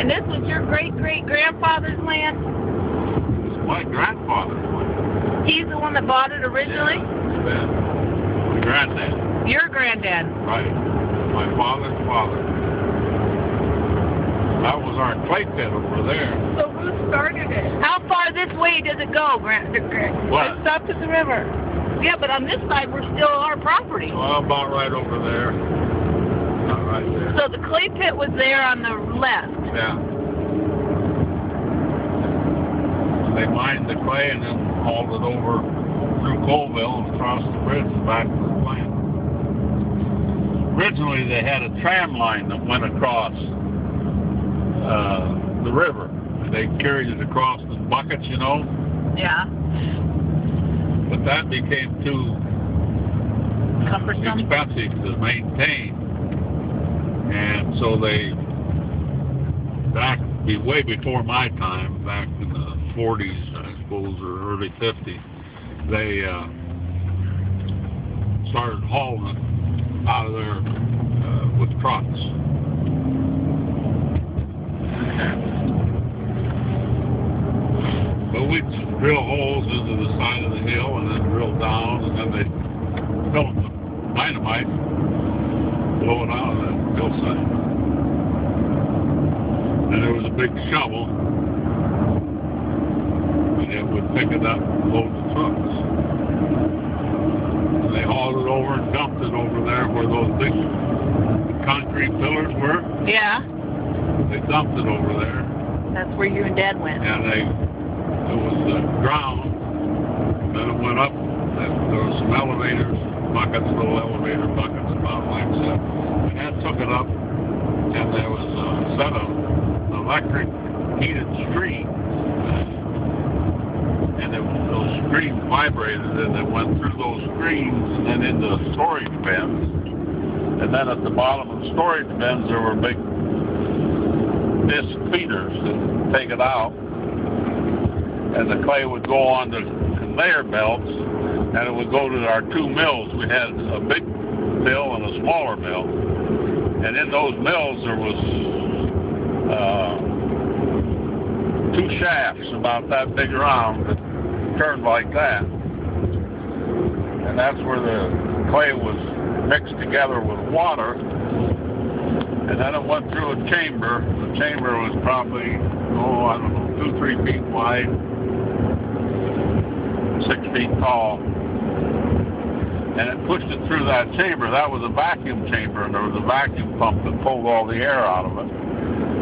And this was your great-great-grandfather's land? It's my grandfather's land. He's the one that bought it originally? Yeah. My granddad. Your granddad? Right. My father's father. That was our clay pit over there. So who started it? How far this way does it go, What? It's up to the river. Yeah, but on this side, we're still our property. Well, about right over there. Not right there. So the clay pit was there on the left. Yeah. They mined the clay and then hauled it over through Colville and across the bridge and back to the plant. Originally, they had a tram line that went across the river. They carried it across in buckets, you know. Yeah. But that became too Cumbersome. expensive to maintain. And so they, way before my time, back in the 40s, I suppose, or early 50s, they started hauling it out of there with trucks. But we'd drill holes into the side of the hill and then drill down, and then they'd fill it with dynamite, blow it out of that hillside. And there was a big shovel, and it would pick it up and load the trucks. And they hauled it over and dumped it over there where those big concrete pillars were. Yeah. They dumped it over there. That's where you and Dad went. And it was ground, then it went up, and there were some elevators, buckets, little elevator buckets about like that. And Dad took it up, and there was a set of electric heated streams, and those streams vibrated, and it went through those streams and then into storage bins. And then at the bottom of the storage bins, there were big disc feeders that take it out. And the clay would go on the conveyor belts, and it would go to our two mills. We had a big mill and a smaller mill. And in those mills, there was two shafts about that big around that turned like that. And that's where the clay was mixed together with water. And then it went through a chamber. The chamber was probably, 2-3 feet wide, 6 feet tall, and it pushed it through that chamber. That was a vacuum chamber, and there was a vacuum pump that pulled all the air out of it.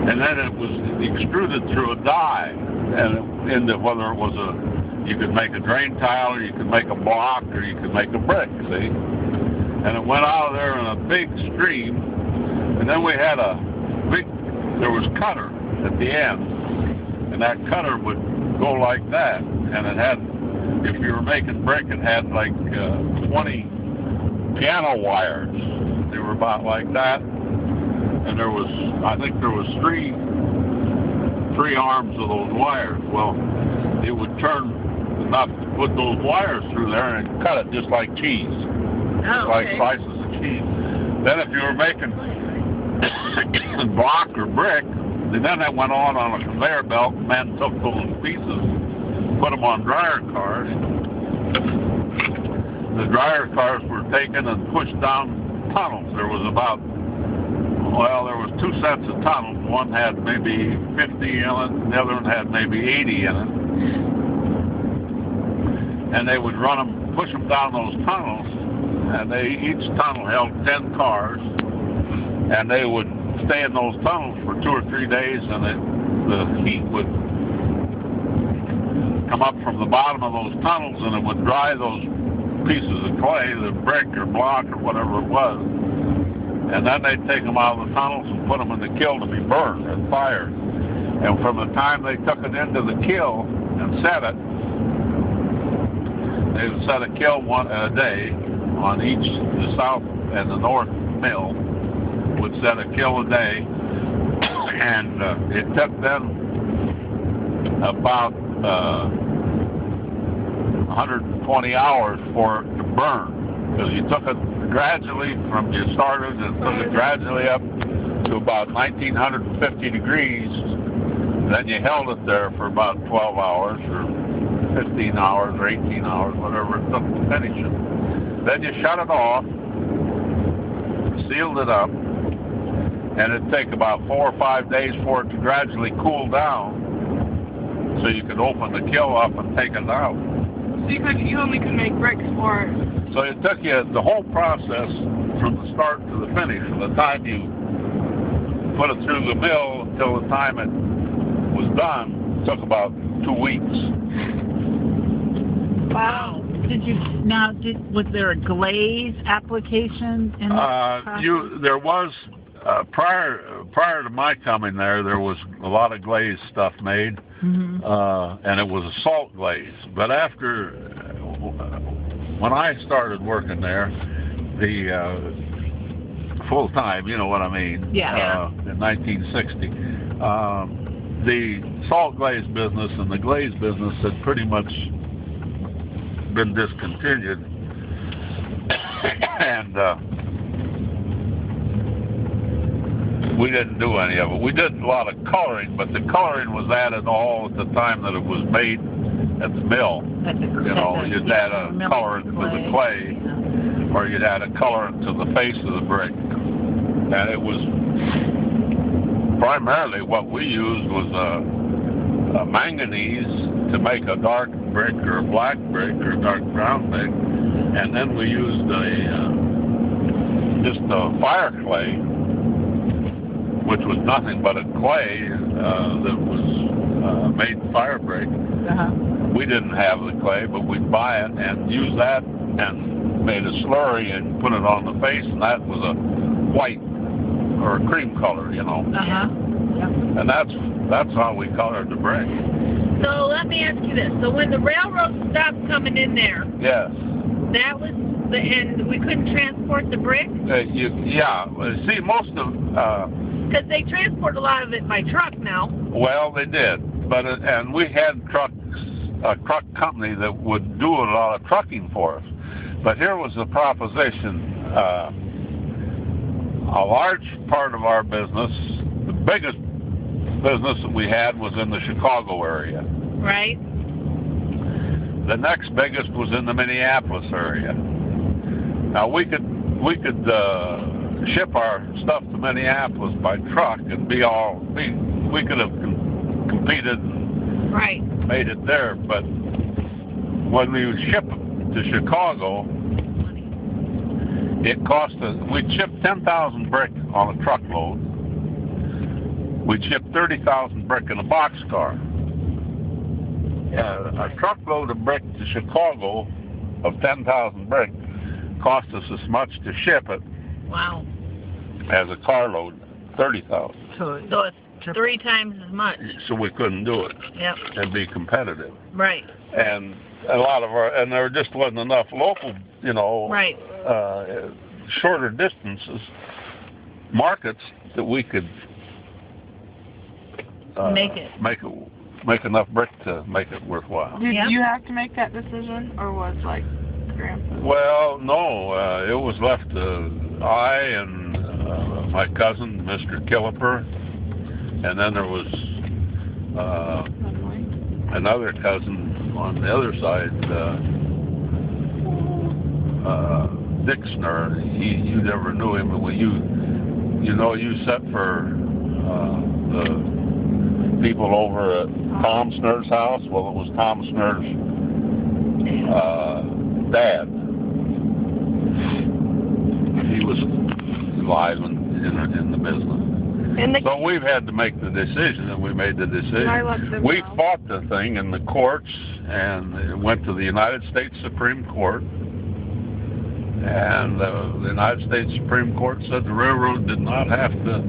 And then it was extruded through a die, and into whether it was you could make a drain tile, or you could make a block, or you could make a brick, see? And it went out of there in a big stream, and then we had there was cutter at the end, and that cutter would go like that, and it had, if you were making brick, it had like 20 piano wires. They were about like that, and I think there was three arms of those wires. Well, it would turn enough to put those wires through there and cut it just like cheese, like slices of cheese. Then if you were making block or brick, and then that went on a conveyor belt. Men took those pieces, put them on dryer cars. The dryer cars were taken and pushed down tunnels. There was there was two sets of tunnels. One had maybe 50 in it, and the other one had maybe 80 in it. And they would push them down those tunnels, and each tunnel held 10 cars, and they would stay in those tunnels for 2 or 3 days, and the heat would come up from the bottom of those tunnels, and it would dry those pieces of clay, the brick or block or whatever it was, and then they'd take them out of the tunnels and put them in the kiln to be burned and fired. And from the time they took it into the kiln and set it, they would set a kiln a day on each, the south and the north mill would set a kiln a day, and it took them about 120 hours for it to burn, because you took it gradually from you started and took it gradually up to about 1950 degrees. Then you held it there for about 12 hours or 15 hours or 18 hours, whatever it took to finish it. Then you shut it off, sealed it up, and it'd take about 4 or 5 days for it to gradually cool down so you could open the kiln up and take it out. So you only could make bricks for it. So it took you the whole process from the start to the finish, from the time you put it through the mill until the time it was done, took about 2 weeks. Wow. Was there a glaze application in that process? There was prior to my coming there was a lot of glaze stuff made, and it was a salt glaze. But after when I started working there, the full time, you know what I mean? Yeah. In 1960, the salt glaze business and the glaze business had pretty much been discontinued, and we didn't do any of it. We did a lot of coloring, but the coloring was added all at the time that it was made at the mill. You'd add a colorant to the clay, or you'd add a colorant to the face of the brick, and it was primarily what we used was a manganese to make a dark brick or a black brick or a dark brown brick, and then we used just a fire clay, which was nothing but a clay that was made fire brick. We didn't have the clay, but we'd buy it and use that and made a slurry and put it on the face, and that was a white or a cream color, you know. And that's how we colored the brick. So let me ask you this. So when the railroad stopped coming in there, yes, that was the end. We couldn't transport the brick? Yeah. See, most of... Because they transport a lot of it by truck now. Well, they did. But and we had a truck company that would do a lot of trucking for us. But here was the proposition. A large part of our business, the biggest business that we had, was in the Chicago area. Right. The next biggest was in the Minneapolis area. Now we could ship our stuff to Minneapolis by truck and we could have competed and made it there, but when we would ship to Chicago, it cost us, we'd ship 10,000 brick on a truckload. We'd ship 30,000 brick in a boxcar. A truckload of brick to Chicago of 10,000 brick cost us as much to ship it. Wow. As a carload, 30,000. So it's 3 times as much. So we couldn't do it. Yep. And be competitive. Right. And a lot of there just wasn't enough local, shorter distances, markets that we could make enough brick to make it worthwhile. Did you have to make that decision, or was Grandpa? Well, no, it was left to I and my cousin, Mr. Killeper, and then there was another cousin on the other side, Dixner. You never knew him, but when you sat for the people over at Tom Snur's house. Well, it was Tom Snur's dad. He was alive in the business. So we've had to make the decision, and we made the decision. We fought the thing in the courts, and it went to the United States Supreme Court. And the United States Supreme Court said the railroad did not have to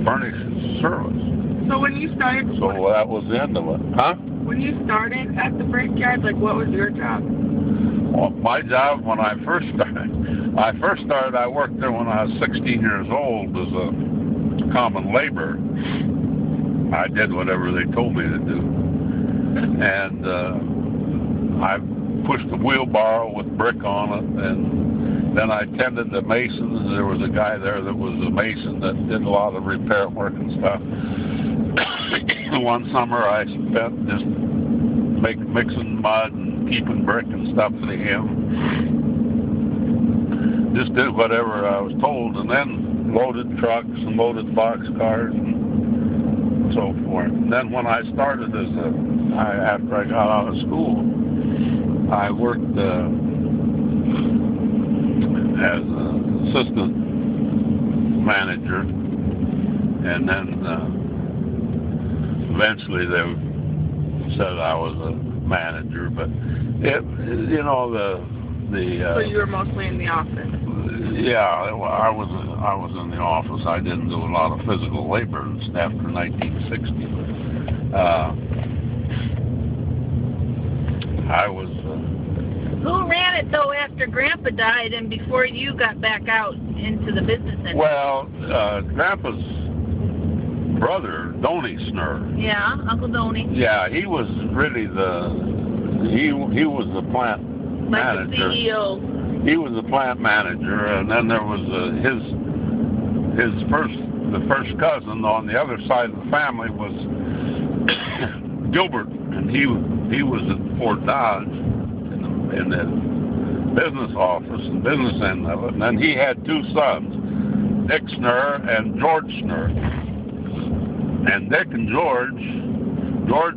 furnish service. So when you started... So that was the end of it. Huh? When you started at the brickyard, what was your job? Well, my job when I first started, I worked there when I was 16 years old as a common laborer. I did whatever they told me to do. And I pushed a wheelbarrow with brick on it and Then I tended the masons. There was a guy there that was a mason that did a lot of repair work and stuff. One summer I spent just mixing mud and keeping brick and stuff for him. Just did whatever I was told, and then loaded trucks and loaded boxcars and so forth. And then when I started after I got out of school, I worked as an assistant manager, and then eventually they said I was a manager. But So you were mostly in the office. Yeah, I was in the office. I didn't do a lot of physical labor after 1960. I was. Who ran it though after Grandpa died and before you got back out into the business end? Well, Grandpa's brother, Donnie Snur. Yeah, Uncle Donnie. Yeah, he was really he was the plant Like manager. the CEO. He was the plant manager, and then there was the first cousin on the other side of the family was Gilbert, and he was at Fort Dodge in the business office and business end of it. And then he had two sons, Dick Snur and George Snur. And Dick and George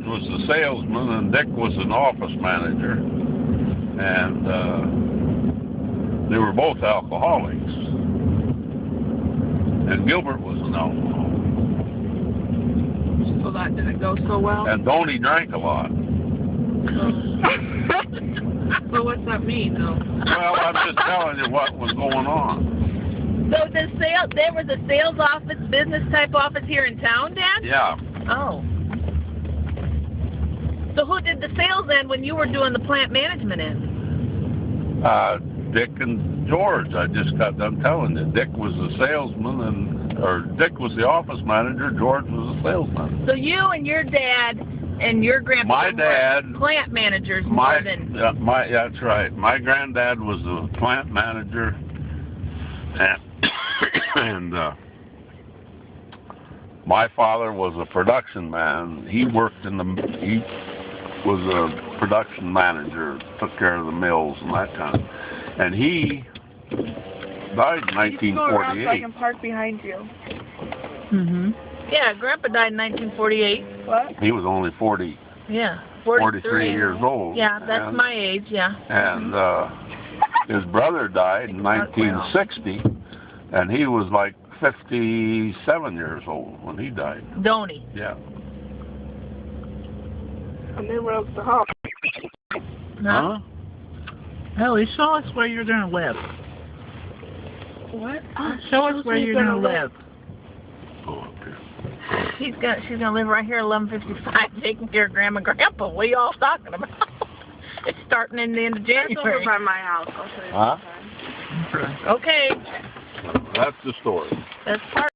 was the salesman and Dick was an office manager. And they were both alcoholics. And Gilbert was an alcoholic. So that didn't go so well? And Donnie drank a lot. So what's that mean, though? Well, I'm just telling you what was going on. So there was a sales office, business type office here in town, Dad? Yeah. Oh. So who did the sales end when you were doing the plant management end? Dick and George. I just got done telling you. Dick was the salesman, Dick was the office manager. George was the salesman. So you and your dad and your grandpa My dad, were plant managers more than... that's right. My granddad was the plant manager, and my father was a production man. He was a production manager, took care of the mills and that kind of. And he died in 1948. You can go around so I can park behind you. Mhm. Yeah, Grandpa died in 1948. What? He was only 40. Yeah, 43 years old. Yeah, that's my age, yeah. And his brother died in 1960, and he was like 57 years old when he died. Donnie. Yeah. And then where else to home? Huh? Ellie, show us where you're going to live. What? Show us where you're going to live. Go up here. She's gonna live right here at 1155, taking care of Grandma and Grandpa. What are you all talking about? It's starting in the end of That's over January. by my house. I'll show you Huh? sometime. Okay, That's the story. that's part.